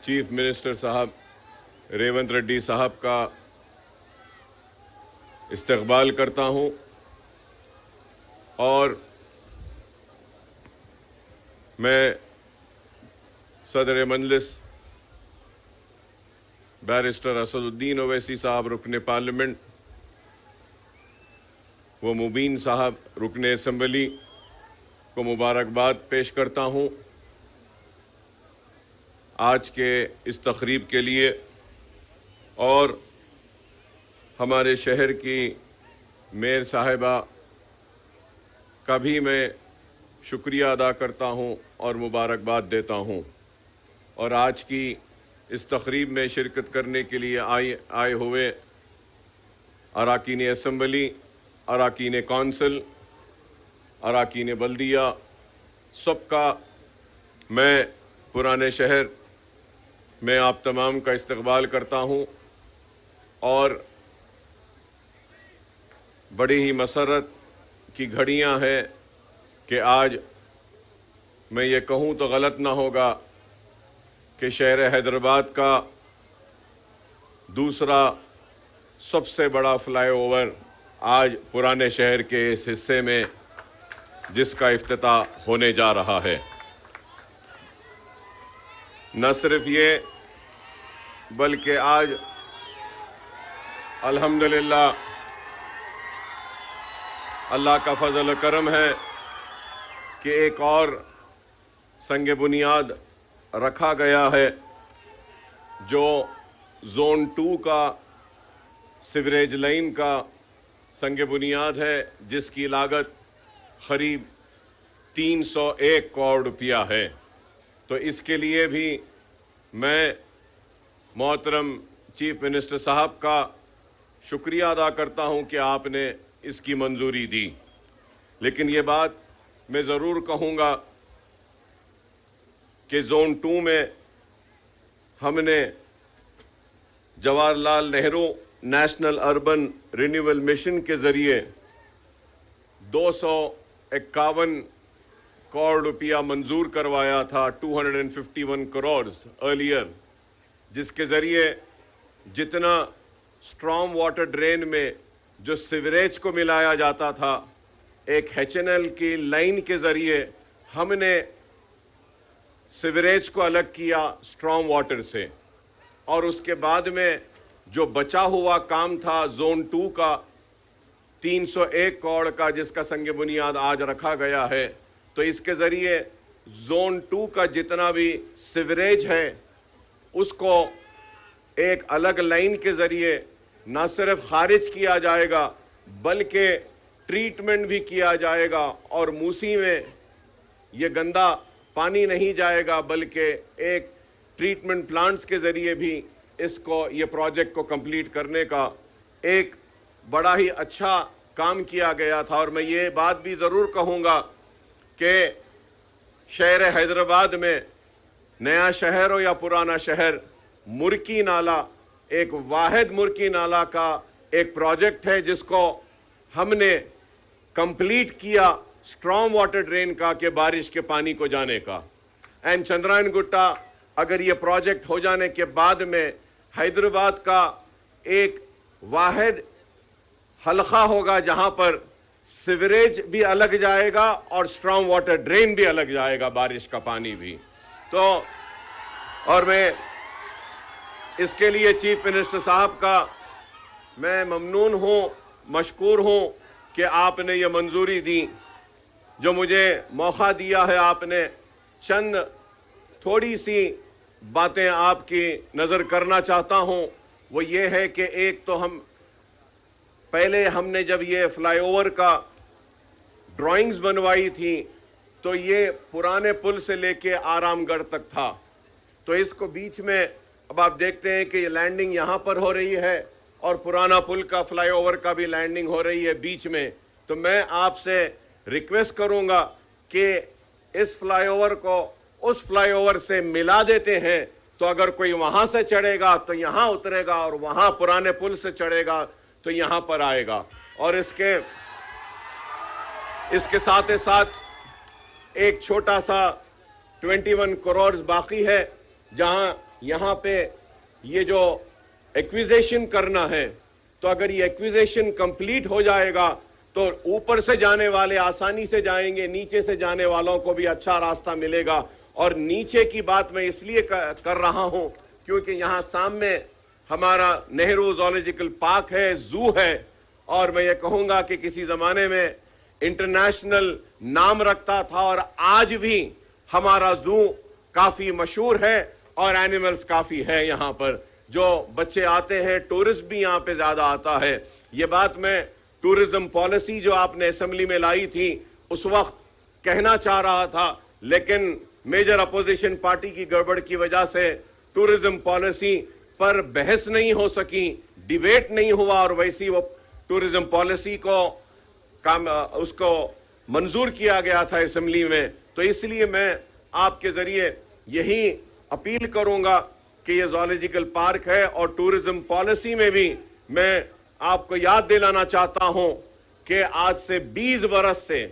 Chief minister صاحب ریونت ریڈی صاحب کا استقبال کرتا ہوں اور میں صدر مجلس بیرسٹر اسد الدین اویسی صاحب رکن پارلیمنٹ و مبین صاحب رکن اسمبلی کو مبارکباد پیش کرتا ہوں آج کے اس تقریب کے لیے، اور ہمارے شہر کی میئر صاحبہ کا بھی میں شکریہ ادا کرتا ہوں اور مبارکباد دیتا ہوں، اور آج کی اس تقریب میں شرکت کرنے کے لیے آئے ہوئے اراکین اسمبلی، اراکین کونسل، اراکین بلدیہ سب کا میں پرانے شہر میں آپ تمام کا استقبال کرتا ہوں، اور بڑی ہی مسرت کی گھڑیاں ہیں کہ آج میں یہ کہوں تو غلط نہ ہوگا کہ شہر حیدرآباد کا دوسرا سب سے بڑا فلائی اوور آج پرانے شہر کے اس حصے میں جس کا افتتاح ہونے جا رہا ہے۔ نہ صرف یہ بلکہ آج الحمدللہ اللہ کا فضل و کرم ہے کہ ایک اور سنگ بنیاد رکھا گیا ہے جو زون 2 کا سیوریج لائن کا سنگ بنیاد ہے، جس کی لاگت قریب 301 کروڑ روپیہ ہے۔ تو اس کے لیے بھی میں محترم چیف منسٹر صاحب کا شکریہ ادا کرتا ہوں کہ آپ نے اس کی منظوری دی، لیکن یہ بات میں ضرور کہوں گا کہ زون 2 میں ہم نے Jawahar Lal Nehru national urban renewal mission کے ذریعے 251 کروڑ روپیہ منظور کروایا تھا، 251 کروڑ ارلیئر، جس کے ذریعے جتنا اسٹرام واٹر ڈرین میں جو سیوریج کو ملایا جاتا تھا، ایک HNL کی لائن کے ذریعے ہم نے سیوریج کو الگ کیا اسٹرام واٹر سے، اور اس کے بعد میں جو بچا ہوا کام تھا زون 2 کا 301 کروڑ کا، جس کا سنگ بنیاد آج رکھا گیا ہے، تو اس کے ذریعے زون 2 کا جتنا بھی سیوریج ہے اس کو ایک الگ لائن کے ذریعے نہ صرف خارج کیا جائے گا بلکہ ٹریٹمنٹ بھی کیا جائے گا، اور موسی میں یہ گندا پانی نہیں جائے گا بلکہ ایک ٹریٹمنٹ پلانٹس کے ذریعے بھی اس کو یہ پروجیکٹ کو کمپلیٹ کرنے کا ایک بڑا ہی اچھا کام کیا گیا تھا۔ اور میں یہ بات بھی ضرور کہوں گا کہ شہر حیدرآباد میں نیا شہر ہو یا پرانا شہر، مرکی نالہ ایک واحد مرکی نالہ کا ایک پروجیکٹ ہے جس کو ہم نے کمپلیٹ کیا اسٹرام واٹر ڈرین کا، کہ بارش کے پانی کو جانے کا۔ اینڈ چندرائن گٹا اگر یہ پروجیکٹ ہو جانے کے بعد میں حیدرآباد کا ایک واحد حلقہ ہوگا جہاں پر سیوریج بھی الگ جائے گا اور اسٹرام واٹر ڈرین بھی الگ جائے گا، بارش کا پانی بھی۔ تو اور میں اس کے لیے چیف منسٹر صاحب کا میں ممنون ہوں، مشکور ہوں کہ آپ نے یہ منظوری دی، جو مجھے موقع دیا ہے۔ آپ نے چند تھوڑی سی باتیں آپ کی نظر کرنا چاہتا ہوں، وہ یہ ہے کہ ایک تو پہلے ہم نے جب یہ فلائی اوور کا ڈرائنگز بنوائی تھی تو یہ پرانے پل سے لے کے آرام گڑھ تک تھا، تو اس کو بیچ میں اب آپ دیکھتے ہیں کہ یہ لینڈنگ یہاں پر ہو رہی ہے اور پرانا پل کا فلائی اوور کا بھی لینڈنگ ہو رہی ہے بیچ میں۔ تو میں آپ سے ریکویسٹ کروں گا کہ اس فلائی اوور کو اس فلائی اوور سے ملا دیتے ہیں، تو اگر کوئی وہاں سے چڑھے گا تو یہاں اترے گا، اور وہاں پرانے پل سے چڑھے گا تو یہاں پر آئے گا۔ اور اس کے ساتھ ساتھ ایک چھوٹا سا 21 کروڑ باقی ہے، جہاں یہاں پہ یہ جو ایکویزیشن کرنا ہے تو اگر یہ ایکویزیشن کمپلیٹ ہو جائے گا تو اوپر سے جانے والے آسانی سے جائیں گے, نیچے سے جانے والوں کو بھی اچھا راستہ ملے گا. اور نیچے کی بات میں اس لیے کر رہا ہوں کیونکہ یہاں سامنے ہمارا نہرو زولوجیکل پارک ہے, زو ہے, اور میں یہ کہوں گا کہ کسی زمانے میں انٹرنیشنل نام رکھتا تھا اور آج بھی ہمارا زو کافی مشہور ہے اور اینیملز کافی ہے یہاں پر. جو بچے آتے ہیں, ٹورسٹ بھی یہاں پہ زیادہ آتا ہے. یہ بات میں ٹورزم پالیسی جو آپ نے اسمبلی میں لائی تھی اس وقت کہنا چاہ رہا تھا, لیکن میجر اپوزیشن پارٹی کی گڑبڑ کی وجہ سے ٹورزم پالیسی پر بحث نہیں ہو سکی, ڈیبیٹ نہیں ہوا, اور ویسی وہ ٹورزم پالیسی کو اس کو منظور کیا گیا تھا اسمبلی میں. تو اس لیے میں آپ کے ذریعے یہی اپیل کروں گا کہ یہ زولوجیکل پارک ہے اور ٹورزم پالیسی میں بھی میں آپ کو یاد دلانا چاہتا ہوں کہ آج سے 20 برس سے,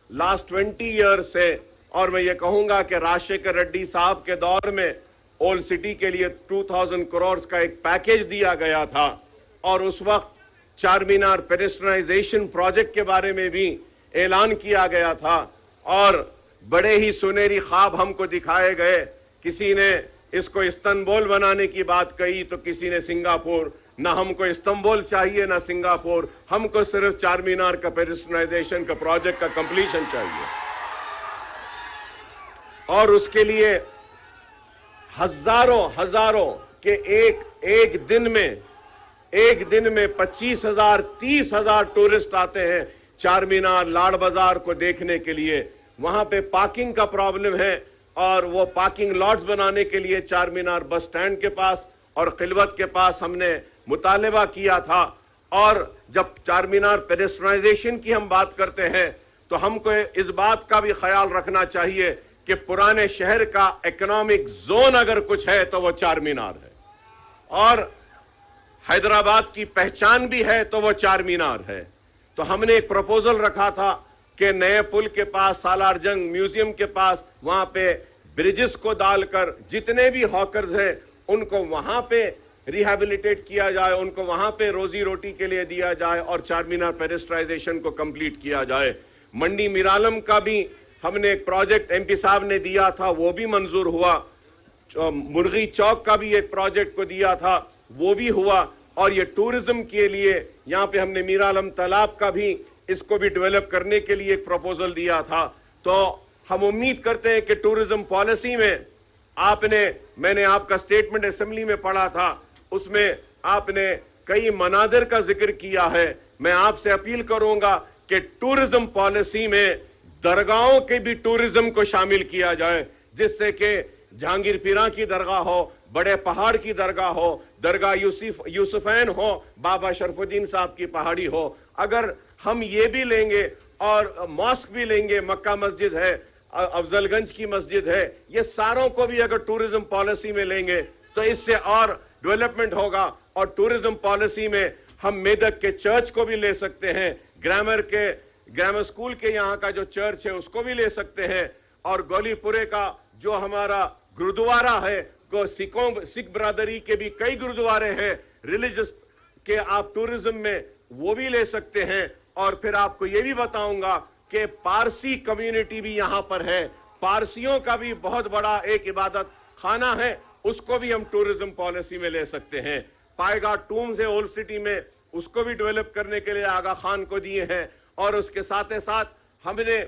لاسٹ 20 ایئر سے, اور میں یہ کہوں گا کہ راجشیکھر ریڈی صاحب کے دور میں اولڈ سٹی کے لیے 2000 کروڑ کا ایک پیکیج دیا گیا تھا, اور اس وقت چار مینار پیڈسٹرائزیشن پروجیکٹ کے بارے میں بھی اعلان کیا گیا تھا, اور بڑے ہی سنہری خواب ہم کو دکھائے گئے. کسی نے اس کو استنبول بنانے کی بات کہی تو کسی نے سنگاپور. نہ ہم کو استنبول چاہیے نہ سنگاپور, ہم کو صرف چار مینار کا پیڈسٹرائزیشن کا پروجیکٹ کا کمپلیشن چاہیے, اور اس کے لیے ہزاروں کہ ایک دن میں 25,000 30,000 ٹورسٹ آتے ہیں چار مینار لاڑ بازار کو دیکھنے کے لیے. وہاں پہ پارکنگ کا پرابلم ہے, اور وہ پارکنگ لاٹس بنانے کے لیے چار مینار بس سٹینڈ کے پاس اور خلوت کے پاس ہم نے مطالبہ کیا تھا. اور جب چار مینار پیڈسٹرائزیشن کی ہم بات کرتے ہیں تو ہم کو اس بات کا بھی خیال رکھنا چاہیے کہ پرانے شہر کا اکنامک زون اگر کچھ ہے تو وہ چار مینار ہے, اور حیدرآباد کی پہچان بھی ہے تو وہ چار مینار ہے. تو ہم نے ایک پروپوزل رکھا تھا کہ نئے پل کے پاس, سالار جنگ میوزیم کے پاس, وہاں پہ بریجز کو ڈال کر جتنے بھی ہاکرز ہیں ان کو وہاں پہ ریہیبلیٹیٹ کیا جائے, ان کو وہاں پہ روزی روٹی کے لیے دیا جائے, اور چار مینار پیڈسٹرائزیشن کو کمپلیٹ کیا جائے. منڈی میرالم کا بھی ہم نے ایک پروجیکٹ ایم پی صاحب نے دیا تھا, وہ بھی منظور ہوا. مرغی چوک کا بھی ایک پروجیکٹ کو دیا تھا, وہ بھی ہوا. اور یہ ٹورزم کے لیے یہاں پہ ہم نے میرالم تالاب کا بھی اس کو بھی ڈیولپ کرنے کے لیے ایک پروپوزل دیا تھا. تو ہم امید کرتے ہیں کہ ٹورزم پالیسی میں میں نے آپ کا سٹیٹمنٹ اسمبلی میں پڑھا تھا, اس میں آپ نے کئی مناظر کا ذکر کیا ہے. میں آپ سے اپیل کروں گا کہ ٹورزم پالیسی میں درگاہوں کے بھی ٹورزم کو شامل کیا جائے, جس سے کہ جہانگیر پیراں کی درگاہ ہو, بڑے پہاڑ کی درگاہ ہو, درگاہ یوسفین ہو, بابا شرف الدین صاحب کی پہاڑی ہو. اگر ہم یہ بھی لیں گے اور ماسک بھی لیں گے, مکہ مسجد ہے, افضل گنج کی مسجد ہے, یہ ساروں کو بھی اگر ٹورزم پالیسی میں لیں گے تو اس سے اور ڈیولپمنٹ ہوگا. اور ٹورزم پالیسی میں ہم میدک کے چرچ کو بھی لے سکتے ہیں, گرامر سکول کے یہاں کا جو چرچ ہے اس کو بھی لے سکتے ہیں, اور گولی پورے کا جو ہمارا گردوارہ ہے, سکھ برادری کے بھی کئی گردوارے ہیں ریلیجس کے, آپ ٹورزم میں وہ بھی لے سکتے ہیں. اور پھر آپ کو یہ بھی بتاؤں گا کہ پارسی کمیونٹی بھی یہاں پر ہے, پارسیوں کا بھی بہت بڑا ایک عبادت خانہ ہے, اس کو بھی ہم ٹورزم پالیسی میں لے سکتے ہیں. پائے گا ٹومز ہے اولڈ سٹی میں, اس کو بھی ڈیولپ کرنے کے لیے آغا خان کو دیے ہیں. اور اس کے ساتھ ساتھ ہم نے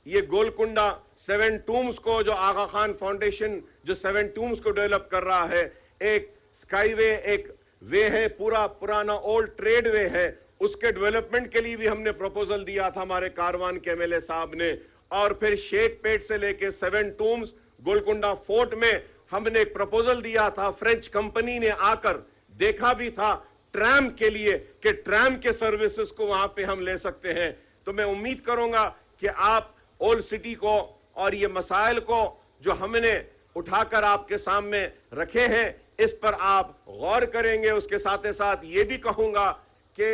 یہ گولکنڈا 7 ٹومز کو, جو آغا خان فاؤنڈیشن جو 7 ٹومز کو ڈیولپ کر رہا ہے, ایک سکائی وے, ایک وے ہے, پرانا اولڈ ٹریڈ وے ہے, اس کے ڈیولپمنٹ کے لیے بھی ہم نے پروپوزل دیا تھا ہمارے کاروان کے ایم ایل اے صاحب نے. اور پھر شیخ پیٹ سے لے کے 7 ٹومز گولکنڈا فورٹ میں ہم نے ایک پروپوزل دیا تھا. فرینچ کمپنی نے آ کر دیکھا بھی تھا ٹرام کے لیے کہ ٹرام کے سروسز کو وہاں پہ ہم لے سکتے ہیں. تو میں امید کروں گا کہ آپ اولڈ سٹی کو اور یہ مسائل کو جو ہم نے اٹھا کر آپ کے سامنے رکھے ہیں اس پر آپ غور کریں گے. اس کے ساتھ ساتھ یہ بھی کہوں گا کہ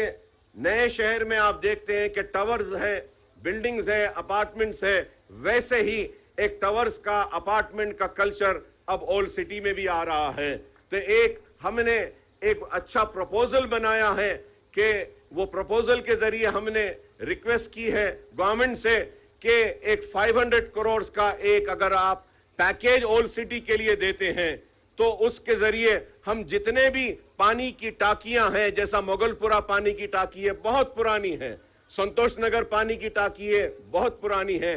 نئے شہر میں آپ دیکھتے ہیں کہ ٹاورز ہے, بلڈنگز ہے, اپارٹمنٹس ہے, ویسے ہی ایک ٹاورز کا, اپارٹمنٹ کا کلچر اب اولڈ سٹی میں بھی آ رہا ہے. تو ایک ہم نے ایک اچھا پروپوزل بنایا ہے کہ وہ پروپوزل کے ذریعے ہم نے ریکویسٹ کی ہے گورنمنٹ سے کہ ایک 500 کروڑ کا ایک اگر آپ پیکیج اولڈ سٹی کے لیے دیتے ہیں تو اس کے ذریعے ہم جتنے بھی پانی کی ٹاکیاں ہیں، جیسا مغل پورہ پانی کی ٹاکی ہے بہت پرانی ہے، سنتوش نگر پانی کی ٹاکی ہے بہت پرانی ہے،